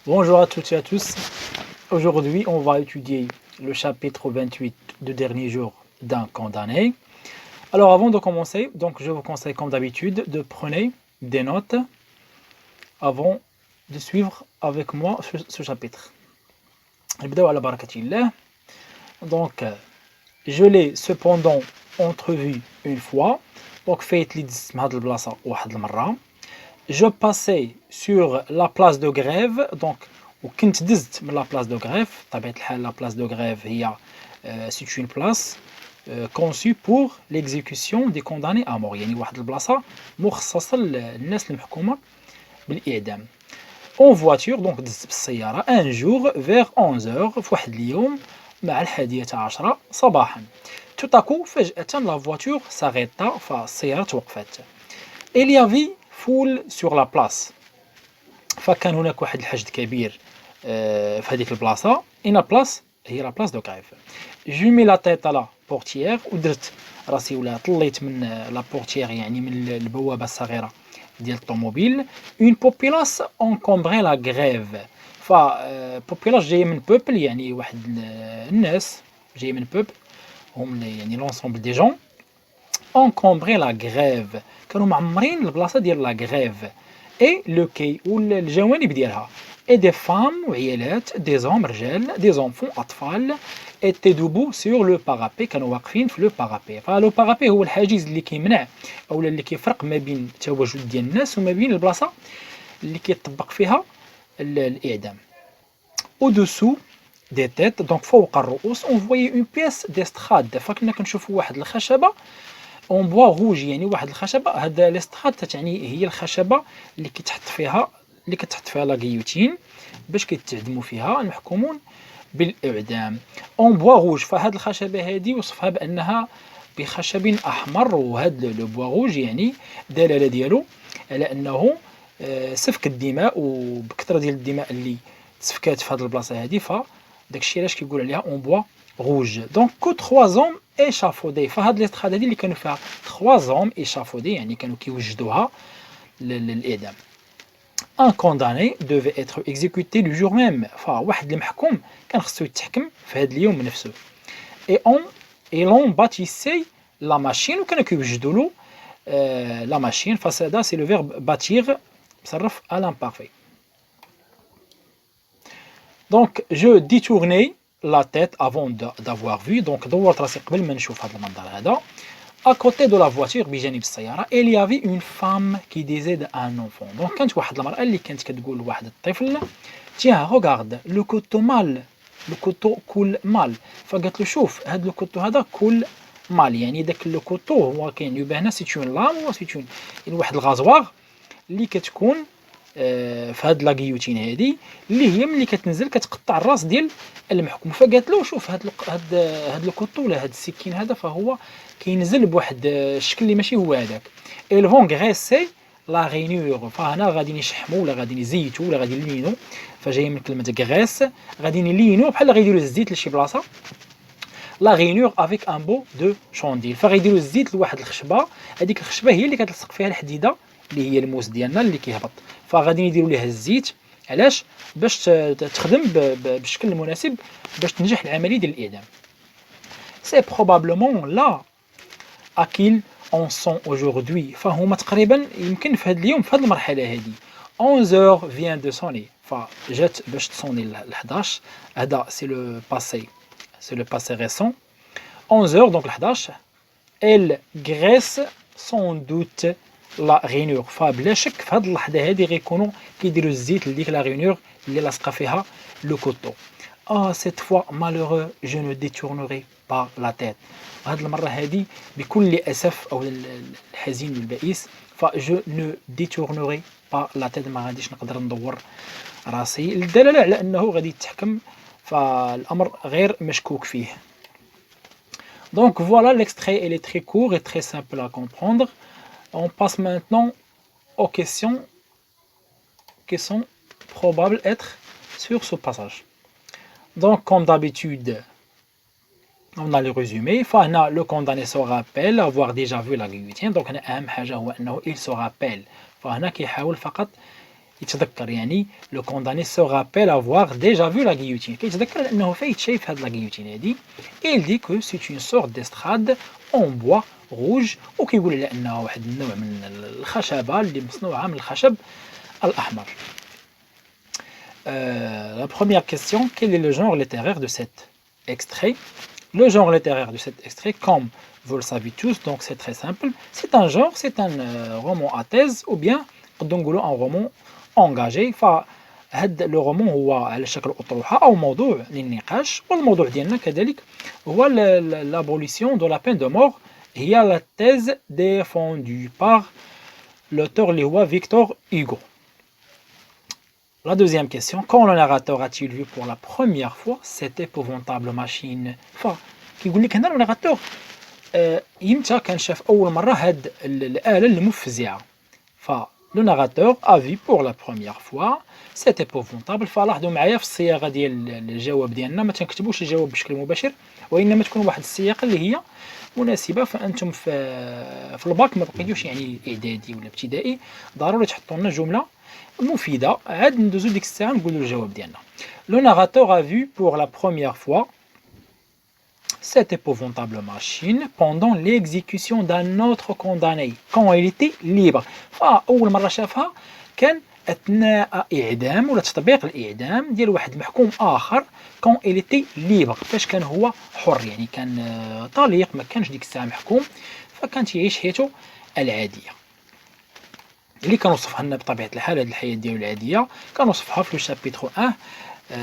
Bonjour à toutes et à tous. Aujourd'hui, on va étudier le chapitre 28 de dernier jour d'un condamné. Alors, avant de commencer, donc je vous conseille comme d'habitude de prendre des notes avant de suivre avec moi ce chapitre. نبداو على بركة الله. Donc, je l'ai cependant entrevu une fois. Donc, فايت لي دزت من هاد البلاصة واحد المرة. Je passais sur la place de grève, donc وكنت دزت من la place de grève. بطبيعة الحال la place de grève هي c'est une place conçue pour l'exécution des condamnés à mort. يعني واحد البلاصة مخصصة للناس المحكومة بالإعدام. En voiture, donc دزت بالسيارة un jour vers 11h في واحد اليوم مع 11 صباحا. Tout à coup فجأة la voiture s'arrêta, فالسيارة توقفت. Il y avait foule sur la place. فكان هناك واحد الحشد كبير في هذيك البلاصة. إن بلاص هي لا بلاص دو غريف. جو مي لا تيت على بورتيير ودرت راسي ولا طليت من لا بورتيير يعني من البوابة الصغيرة ديال الطوموبيل. اون بوبيلاس انكومبري لا غريف. ف بوبيلاس جاية من بوبل يعني واحد الناس جاية من بوبل هم يعني لونسومبل دي جون انكومبري لا غريف. كانوا معمرين البلاصه ديال لا غريف اي لو كي والجوانب ديالها اي دي فام وعيالات دي زوم رجال دي زونفون اطفال ايتي دوبو سور لو بارابي. كانوا واقفين في لو بارابي. فلو بارابي هو الحاجز اللي كيمنع اولا اللي كيفرق ما بين التواجد ديال الناس وما بين البلاصه اللي كيطبق فيها الاعدام. او دوسو دي تيت دونك فوق الرؤوس اون فوي اون بيس ديستراد. فكنا كنشوفوا واحد الخشبه اون بوا روج يعني واحد الخشبه. هاد ليستراد تعني هي الخشبه اللي كتحط فيها لا غيوتين باش كيتعدموا فيها المحكومون بالاعدام. اون بوا روج. فهاد الخشبه هادي وصفها بانها بخشب احمر. وهاد لو بوا روج يعني دلاله ديالو على انه سفك الدماء وبكثره ديال الدماء اللي تسفكات في هاد البلاصه هادي. فداكشي علاش كيقول عليها اون بوا rouge. Donc que 3 hommes échafaudés. فهاد الاستخادة اللي كانوا فيها 3 hommes échafaudés يعني كانوا كيوجدوها للإعدام. Un condamné devait être exécuté le jour même. فواحد المحكوم كان خصو يتحكم في هاد اليوم نفسه. Et l'on bâtissait la machine وكانوا كيوجدوا له la machine. فهذا c'est le verbe bâtir مصرف à l'imparfait. Donc je détournais la tête avant d'avoir vu. donc دورت راسي قبل ما نشوف هذا المنظر هذا. à côté de la voiture بجانب السيارة il y avait une femme qui disait à un enfant. donc كانت واحد المرأة اللي كانت كتقول لواحد الطفل tiens regarde le couteau mal le couteau coule mal. فقالت له شوف هذا لو كوتو هذا كول مال يعني داك لو كوتو هو كاين يبان سيتون لام وسيتون واحد الغازواغ اللي كتكون في هاد لا غيوتين هادي اللي هي ملي كتنزل كتقطع الراس ديال المحكوم. فقالت له شوف هاد الكوطو ولا هاد السكين هذا فهو كينزل بواحد الشكل اللي ماشي هو هذاك. اي فون غريسي لا غينور. فهنا غادي يشحموا ولا غادي يزيتوا ولا غادي يلينوا. فجايه من كلمه غريس غادي يلينوا بحال غيديروا الزيت لشي بلاصه. لا غينور افيك ان بو دو شونديل. فغيديروا الزيت لواحد الخشبه. هذيك الخشبه هي اللي كتلصق فيها الحديده اللي هي الموس ديالنا اللي كيهبط. فغادي يديروا ليها الزيت علاش باش تخدم بالشكل المناسب باش تنجح العمليه ديال الاعدام. سي بروبابلمون لا اكيل اون سون اودجوردي. فهما تقريبا يمكن في هذا اليوم في هذه المرحله هذه 11h vient de sonner. فجات باش تصوني ل 11. هذا سي لو باسي سي لو باسي ريسون 11h donc 11. elle graisse sans doute لا غينور. فبلا شك في هذه اللحظه هذه غيكونوا كيديروا الزيت لديك لا غينور اللي لاصقه فيها لو كوتو. cette fois malheureux je ne détournerai pas la tête. هذه المره هذه بكل اسف او الحزين والبئيس je ne détournerai pas la tête. ما غاديش نقدر ندور راسي الدلاله على انه غادي يتحكم. فالامر غير مشكوك فيه. donc voilà l'extrait il est très court et très simple à comprendre. On passe maintenant aux questions qui sont probables être sur ce passage. Donc, comme d'habitude, on a le résumé. فهنا le condamné se rappelle avoir déjà vu la guillotine. Donc, هنا أهم حاجة هو أنه il se rappelle. فهنا كيحاول فقط يتذكر يعني le condamné se rappelle avoir déjà vu la guillotine كيتذكر لأنه فايت شايف هاد la guillotine هادي. il dit que c'est une sorte d'estrade en bois rouge وكيقول على أنه واحد النوع من الخشبة اللي مصنوعة من الخشب الأحمر. La première question, quel est le genre littéraire de cet extrait? Le genre littéraire de cet extrait, comme vous le savez tous, donc c'est très simple, c'est un genre, c'est un roman à thèse ou bien un roman engagé. فهاد لو رومون هو على شكل أطروحة أو موضوع للنقاش، والموضوع ديالنا كذلك هو l'abolition de la peine de mort. هي la thèse défendue par l'auteur اللي هو Victor Hugo. La deuxième question, quand le narrateur a-t-il vu pour la première fois cette épouvantable machine? كيقول لك هنا le narrateur يمتى كان شاف أول مرة هاد الآلة المفزعة. le narrateur a vu pour la première fois cette épouvantable. فلاحظوا معايا في الصياغة ديال الجواب ديالنا ما تنكتبوش الجواب بشكل مباشر، وإنما تكون واحد السياقة اللي هي مناسبة. فأنتم في الباك ما بقيتوش يعني إعدادي ولا ابتدائي، ضروري تحطوا لنا جملة مفيدة عاد ندوزو ديك الساعة نقولوا الجواب ديالنا. Le narrateur a vu pour la première fois cette épouvantable machine pendant l'exécution d'un autre condamné quand il était libre. فأول مرة شافها كان أثناء إعدام ولا تطبيق الإعدام ديال واحد محكوم آخر quand il était libre، فاش كان هو حر يعني كان طليق ما كانش ديك الساعة محكوم، فكان تعيش حياته العادية اللي كنوصفها لنا بطبيعة الحال. هذه الحياة ديالو العادية كنوصفها في لو شابيتر 1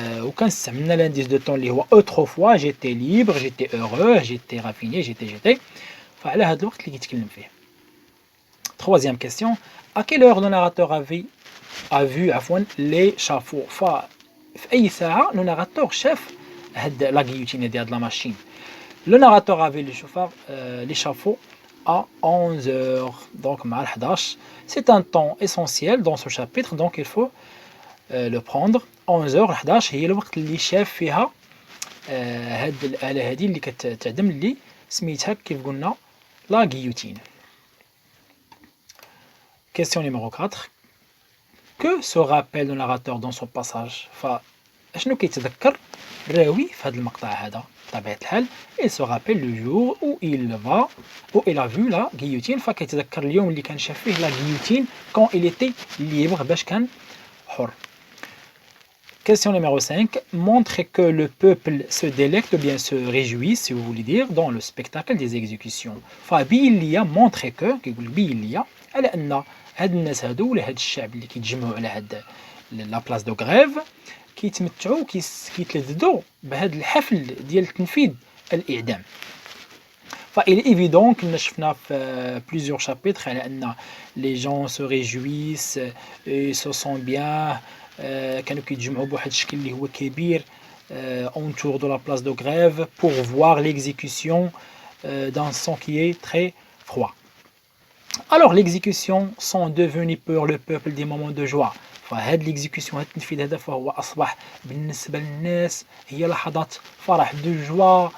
وكنستعملنا لانديس دو طون اللي هو اوتروفوا جيتي ليبر جيتي اوغو جيتي رافيني جيتي فعلى هذا الوقت اللي كيتكلم فيه. Troisième question, à quelle heure le narrateur a vu l'échafaud? في أي ساعة le narrateur شاف هاد لا غيوتين ديال لا ماشين. Le narrateur a vu l'échafaud à 11h, donc مع 11. C'est un temps essentiel dans ce chapitre, donc il faut le prendre. 11h 11 هي الوقت اللي شاف فيها هاد الآلة هادي اللي كتعدم اللي سميتها كيف قلنا لا غيوتين. Question numéro 4. Que se rappelle le narrateur dans son passage? فاشنو كيتذكر الراوي في هذا المقطع هذا؟ بطبيعة الحال il se rappelle le jour où il a vu la guillotine. فكيتذكر اليوم اللي كان شاف فيه لا guillotine quand il était libre باش كان حر. Question numéro 5. Montre que le peuple se délecte ou bien se réjouit, si vous voulez dire, dans le spectacle des exécutions. فبين ليا montre que كيقول بين ليا على أن هاد الناس هادو ولا هاد الشعب اللي كيتجمعوا على هاد لا بلاص دو غريف كيتمتعوا كيتلذذوا بهاد الحفل ديال تنفيذ الإعدام. il est évident كنا شفنا في plusieurs chapitres على أن les gens se réjouissent et se sentent bien. كانوا كيتجمعوا بواحد الشكل اللي هو كبير autour de la place de grève pour voir l'exécution d'un sang qui est très froid. Alors l'exécution sont devenues pour le peuple des moments de joie. فهاد l'exécution هاد التنفيذ هذا فهو أصبح بالنسبة للناس هي لحظات فرح de joie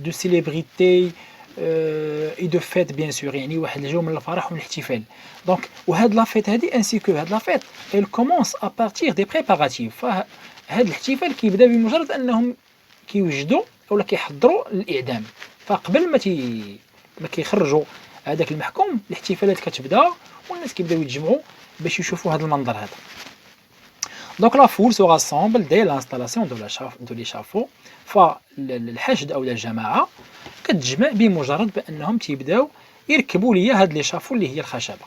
de célébrité et de fête bien sûr، يعني واحد الجو من الفرح والاحتفال. دونك وهاد لا فيت هادي انسي كو هاد لا فيت elle commence à partir des préparatifs. فهاد الاحتفال كيبدا بمجرد انهم كيوجدوا ولا كيحضروا الاعدام. فقبل ما كيخرجوا هذاك المحكوم الاحتفالات كتبدا والناس كيبداو يتجمعوا باش يشوفوا هذا المنظر هذا. Donc la foule se rassemble dès l'installation de l'échafaud. فالحشد او الجماعه كتجمع بمجرد بانهم تيبداو يركبوا ليا هاد ليشافو اللي هي الخشبه.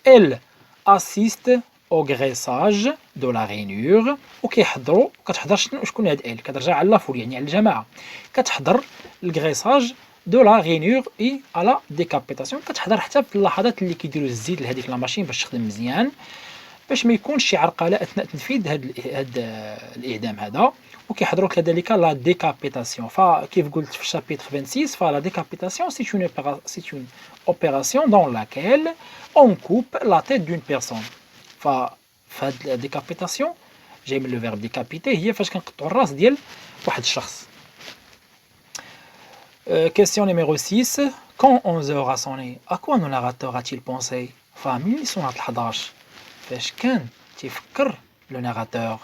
Elle assiste au graissage de la rainure وكيحضروا كتحضر شكون هاد elle كترجع على لافول يعني على الجماعه كتحضر الغريساج دو لا غينور اي على ديكابيتاسيون. كتحضر حتى في اللحظات اللي كيديروا الزيت لهذيك لا ماشين باش تخدم مزيان باش ما يكونش شي عرقله اثناء تنفيذ هاد الاعدام هذا. وكيحضروا كذلك لا ديكابيتاسيون. فكيف قلت في الشابيتر 26 فلا ديكابيتاسيون سي اون اوبيراسيون دون لاكيل اون كوب لا تيت دون بيرسون. فهاد لا ديكابيتاسيون جاي من لو فيرب ديكابيتي هي فاش كنقطعوا الراس ديال واحد الشخص. Question numéro 6. Quand 11h a sonné, à quoi le narrateur a-t-il pensé? فملي صونات 11 فاش كان تيفكر le narrateur.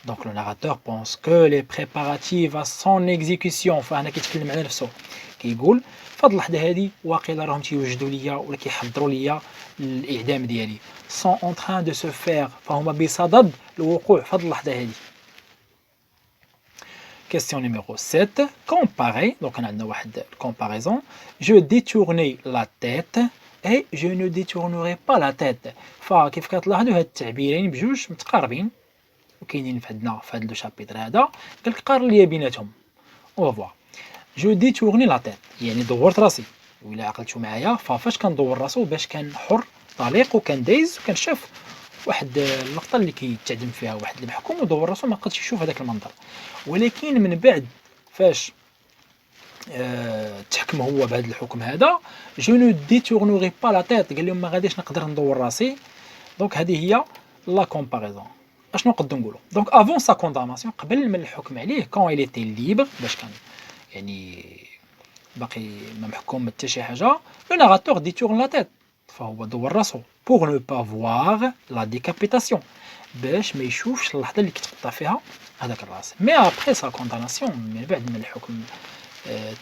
Donc le narrateur pense que les préparatifs à son exécution فهنا كيتكلم على نفسه كيقول فهاد اللحظة هادي واقيلا راهم تيوجدوا ليا ولا كيحضروا ليا الإعدام ديالي sont en train de se faire فهما بصدد الوقوع في هاد اللحظة هادي. Question numéro 7. Comparer. Donc on a une comparaison. Je détournais la tête et je ne détournerai pas la tête. فكيف كتلاحظوا هاد التعبيرين بجوج متقاربين وكاينين في هاد لو شابيتر هذا قال لك قارن ليا بيناتهم. On va voir. Je détournais la tête يعني دورت راسي وإلا عقلتوا معايا فاش كندور راسو باش كان حر طليق وكان دايز وكان شاف واحد اللقطه اللي كيتعدم فيها واحد المحكوم ودور راسو ما قدش يشوف هذاك المنظر ولكن من بعد فاش تحكم هو بهذا الحكم هذا جو نو ديتورنوري با لا تيت قال لهم ما غاديش نقدر ندور راسي. دونك هذه هي لا كومباريزون. اشنو نقدروا نقولوا دونك افون سا كوندامناسيون قبل من الحكم عليه كون il était libre باش كان يعني باقي ما محكوم حتى شي حاجه لو ناراتور ديتورن لا تيت فهو دور راسو pour ne pas voir la décapitation باش ما يشوفش اللحظه اللي كتقطع فيها هذاك الراس. مي ابري سا كوندامناسيون من بعد ما الحكم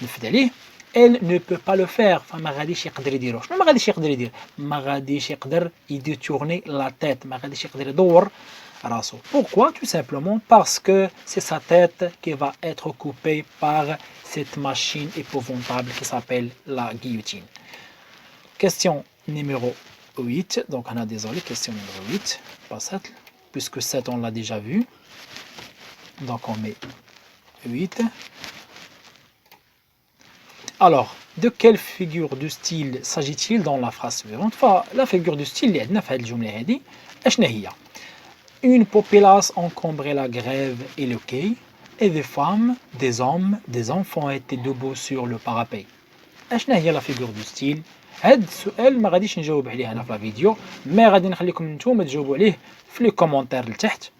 تنفذ عليه elle ne peut pas le faire فما غاديش يقدر يديرو. شنو ما غاديش يقدر يدير؟ ما غاديش يقدر يديتورني لا تيت ما غاديش يقدر يدور راسو. Pourquoi? Tout simplement parce que c'est sa tête qui va être coupée par cette machine épouvantable qui s'appelle la guillotine. Question numéro 8. Donc on a désolé, question numéro 8, pas 7, puisque 7 on l'a déjà vu. Donc on met 8. Alors, de quelle figure du style s'agit-il dans la phrase suivante? La figure du style اللي عندنا في هذه الجملة هذه اشنا هي؟ Une populace encombrait la grève et le quai, et des femmes, des hommes, des enfants étaient debout sur le parapet. اشنا هي la figure du style؟ هاد السؤال ما غاديش نجاوب عليه انا في لا فيديو ما غادي نخليكم نتوما تجاوبوا عليه في لي كومونتير لتحت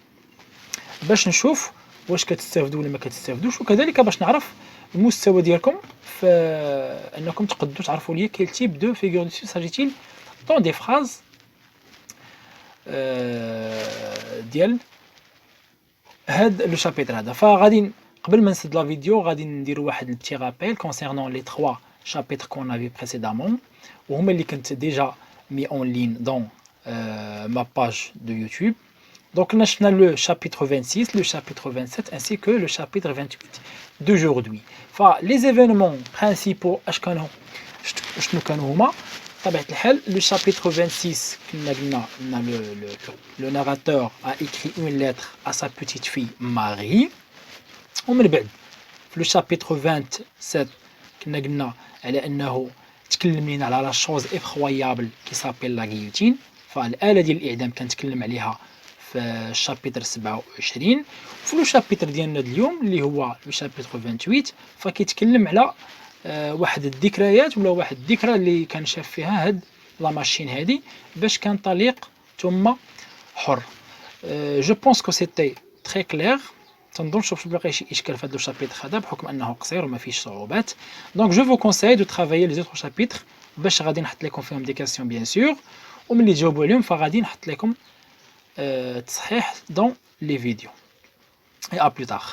باش نشوف واش كتستافدوا ولا ما كتستافدوش وكذلك باش نعرف المستوى ديالكم في انكم تقدروا تعرفوا لي كيل تيب دو فيغور دو سي ساجيتيل دون دي فراز ديال هاد لو شابيتر هذا. فغادي قبل ما نسد لا فيديو غادي نديروا واحد البتي رابيل كونسيرنون لي 3 chapitres qu'on a vu précédemment وهما اللي كنت déjà mis en ligne dans ma page de YouTube. Donc on a le chapitre 26, le chapitre 27 ainsi que le chapitre 28 d'aujourd'hui. Enfin, les événements principaux شنو كانوا هما بطبيعة الحال le chapitre 26 كنا قلنا le narrateur a écrit une lettre à sa petite fille Marie ومن بعد في le chapitre 27 كنا قلنا على انه تكلم لنا على لا شوز افخويابل كي سابيل لا غيوتين. فالآلة ديال الإعدام كنتكلم عليها في الشابيتر 27. في لو شابيتر ديالنا اليوم اللي هو لو شابيتر 28 فكيتكلم على واحد الذكريات ولا واحد الذكرى اللي كان شاف فيها هاد لا ماشين هادي باش كان طليق ثم حر. جو بونس كو سيتي تري كلير. تنظنش باش باقي شي اشكال في هذا الشابيتر هذا بحكم انه قصير وما فيش صعوبات. دونك جو فو كونساي دو ترافايي لي زوتر شابيتر باش غادي نحط لكم فيهم دي كاستيون بيان سور وملي تجاوبوا عليهم فغادي نحط لكم تصحيح دون لي فيديو. اي ا بلو تار.